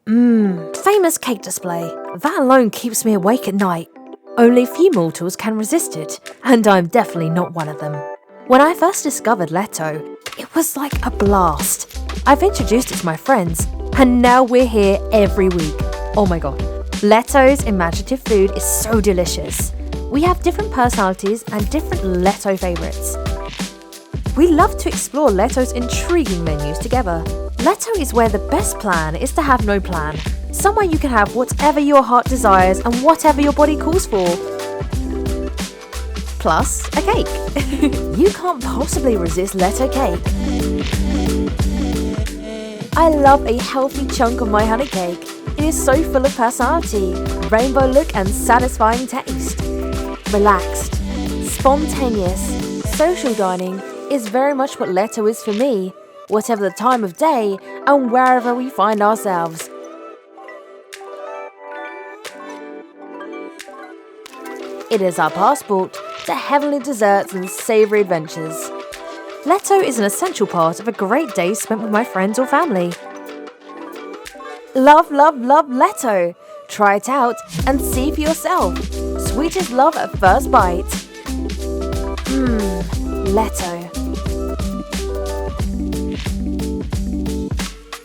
Famous cake display. That alone keeps me awake at night. Only few mortals can resist it, and I'm definitely not one of them. When I first discovered Leto, it was like a blast. I've introduced it to my friends, and now we're here every week. Oh my god. Leto's imaginative food is so delicious. We have different personalities and different Leto favourites. We love to explore Leto's intriguing menus together. Leto is where the best plan is to have no plan. Somewhere you can have whatever your heart desires and whatever your body calls for. Plus, a cake. You can't possibly resist Leto cake. I love a healthy chunk of my honey cake. It is so full of personality, rainbow look and satisfying taste. Relaxed, spontaneous, social dining is very much what Leto is for me, whatever the time of day and wherever we find ourselves. It is our passport to heavenly desserts and savoury adventures. Leto is an essential part of a great day spent with my friends or family. Love, love, love Leto. Try it out and see for yourself. Sweet as love at first bite. Leto.